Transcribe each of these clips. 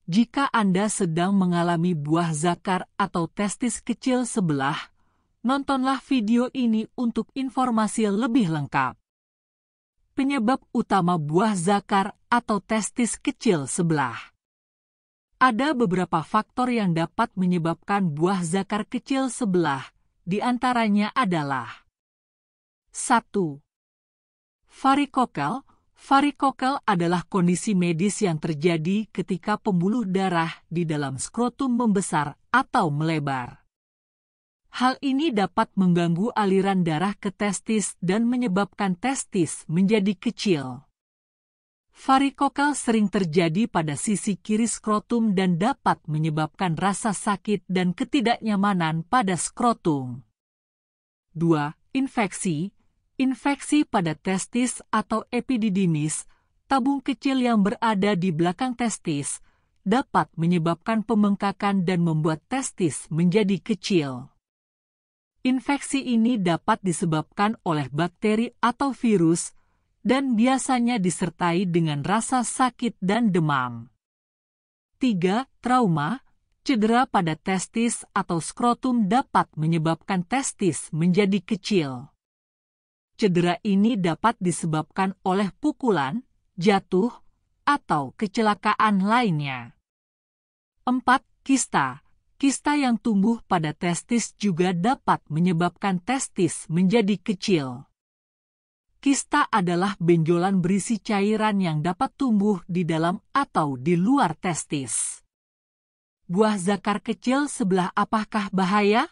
Jika Anda sedang mengalami buah zakar atau testis kecil sebelah, nontonlah video ini untuk informasi lebih lengkap. Penyebab utama buah zakar atau testis kecil sebelah. Ada beberapa faktor yang dapat menyebabkan buah zakar kecil sebelah, di antaranya adalah 1. Varikokel. Varikokel adalah kondisi medis yang terjadi ketika pembuluh darah di dalam skrotum membesar atau melebar. Hal ini dapat mengganggu aliran darah ke testis dan menyebabkan testis menjadi kecil. Varikokel sering terjadi pada sisi kiri skrotum dan dapat menyebabkan rasa sakit dan ketidaknyamanan pada skrotum. 2. Infeksi. Infeksi pada testis atau epididymis, tabung kecil yang berada di belakang testis, dapat menyebabkan pembengkakan dan membuat testis menjadi kecil. Infeksi ini dapat disebabkan oleh bakteri atau virus dan biasanya disertai dengan rasa sakit dan demam. 3. Trauma. Cedera pada testis atau skrotum dapat menyebabkan testis menjadi kecil. Cedera ini dapat disebabkan oleh pukulan, jatuh, atau kecelakaan lainnya. 4. Kista. Kista yang tumbuh pada testis juga dapat menyebabkan testis menjadi kecil. Kista adalah benjolan berisi cairan yang dapat tumbuh di dalam atau di luar testis. Buah zakar kecil sebelah apakah bahaya?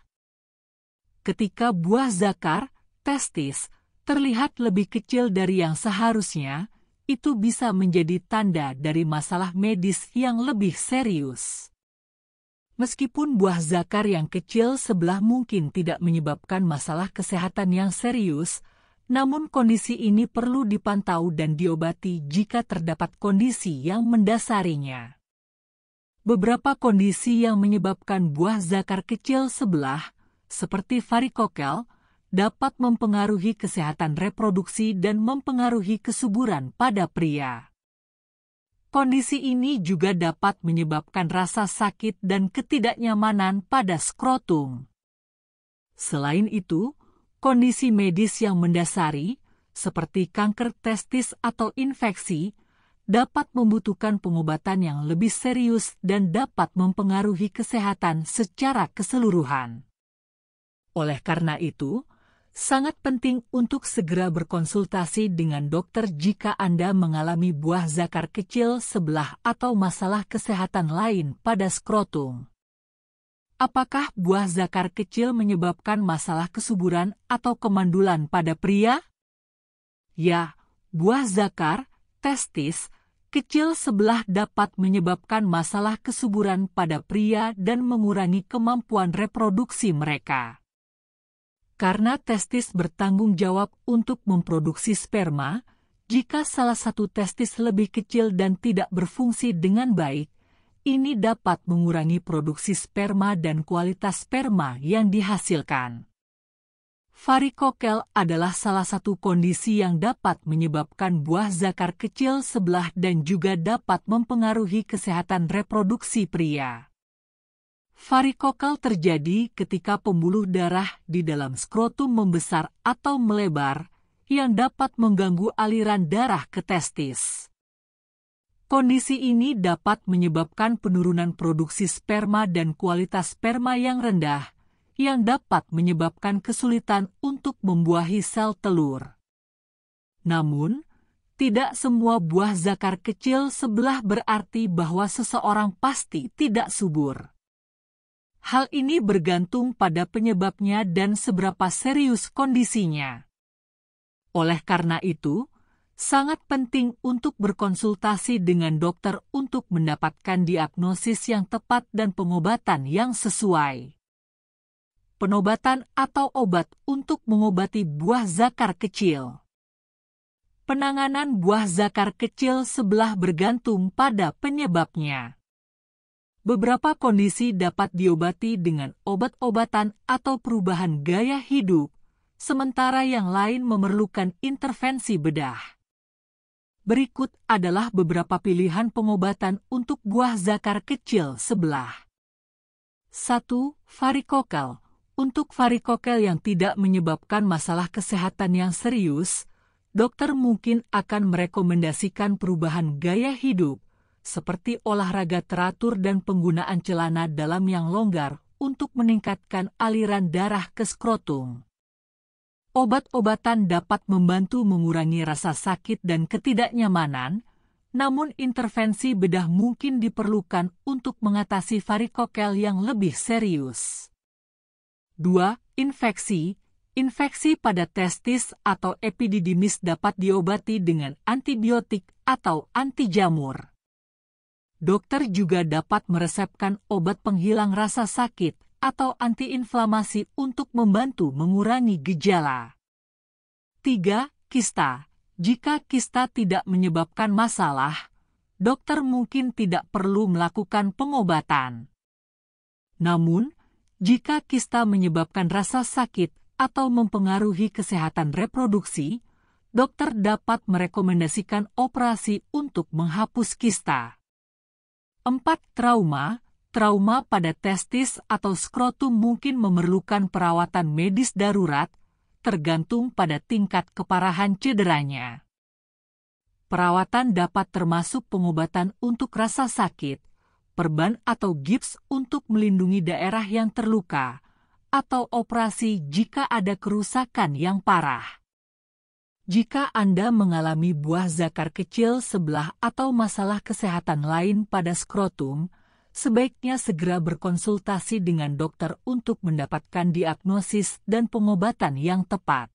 Ketika buah zakar, testis, terlihat lebih kecil dari yang seharusnya, itu bisa menjadi tanda dari masalah medis yang lebih serius. Meskipun buah zakar yang kecil sebelah mungkin tidak menyebabkan masalah kesehatan yang serius, namun kondisi ini perlu dipantau dan diobati jika terdapat kondisi yang mendasarinya. Beberapa kondisi yang menyebabkan buah zakar kecil sebelah, seperti varikokel, dapat mempengaruhi kesehatan reproduksi dan mempengaruhi kesuburan pada pria. Kondisi ini juga dapat menyebabkan rasa sakit dan ketidaknyamanan pada skrotum. Selain itu, kondisi medis yang mendasari, seperti kanker testis atau infeksi, dapat membutuhkan pengobatan yang lebih serius dan dapat mempengaruhi kesehatan secara keseluruhan. Oleh karena itu, sangat penting untuk segera berkonsultasi dengan dokter jika Anda mengalami buah zakar kecil sebelah atau masalah kesehatan lain pada skrotum. Apakah buah zakar kecil menyebabkan masalah kesuburan atau kemandulan pada pria? Ya, buah zakar, testis, kecil sebelah dapat menyebabkan masalah kesuburan pada pria dan mengurangi kemampuan reproduksi mereka. Karena testis bertanggung jawab untuk memproduksi sperma, jika salah satu testis lebih kecil dan tidak berfungsi dengan baik, ini dapat mengurangi produksi sperma dan kualitas sperma yang dihasilkan. Varikokel adalah salah satu kondisi yang dapat menyebabkan buah zakar kecil sebelah dan juga dapat mempengaruhi kesehatan reproduksi pria. Varikokel terjadi ketika pembuluh darah di dalam skrotum membesar atau melebar, yang dapat mengganggu aliran darah ke testis. Kondisi ini dapat menyebabkan penurunan produksi sperma dan kualitas sperma yang rendah, yang dapat menyebabkan kesulitan untuk membuahi sel telur. Namun, tidak semua buah zakar kecil sebelah berarti bahwa seseorang pasti tidak subur. Hal ini bergantung pada penyebabnya dan seberapa serius kondisinya. Oleh karena itu, sangat penting untuk berkonsultasi dengan dokter untuk mendapatkan diagnosis yang tepat dan pengobatan yang sesuai. Penobatan atau obat untuk mengobati buah zakar kecil. Penanganan buah zakar kecil sebelah bergantung pada penyebabnya. Beberapa kondisi dapat diobati dengan obat-obatan atau perubahan gaya hidup, sementara yang lain memerlukan intervensi bedah. Berikut adalah beberapa pilihan pengobatan untuk buah zakar kecil sebelah. 1. Varikokel. Untuk varikokel yang tidak menyebabkan masalah kesehatan yang serius, dokter mungkin akan merekomendasikan perubahan gaya hidup, seperti olahraga teratur dan penggunaan celana dalam yang longgar untuk meningkatkan aliran darah ke skrotum. Obat-obatan dapat membantu mengurangi rasa sakit dan ketidaknyamanan, namun intervensi bedah mungkin diperlukan untuk mengatasi varikokel yang lebih serius. 2. Infeksi. Infeksi pada testis atau epididymis dapat diobati dengan antibiotik atau anti jamur. Dokter juga dapat meresepkan obat penghilang rasa sakit atau antiinflamasi untuk membantu mengurangi gejala. 3. Kista. Jika kista tidak menyebabkan masalah, dokter mungkin tidak perlu melakukan pengobatan. Namun, jika kista menyebabkan rasa sakit atau mempengaruhi kesehatan reproduksi, dokter dapat merekomendasikan operasi untuk menghapus kista. 4. Trauma. Trauma pada testis atau skrotum mungkin memerlukan perawatan medis darurat, tergantung pada tingkat keparahan cederanya. Perawatan dapat termasuk pengobatan untuk rasa sakit, perban atau gips untuk melindungi daerah yang terluka, atau operasi jika ada kerusakan yang parah. Jika Anda mengalami buah zakar kecil sebelah atau masalah kesehatan lain pada skrotum, sebaiknya segera berkonsultasi dengan dokter untuk mendapatkan diagnosis dan pengobatan yang tepat.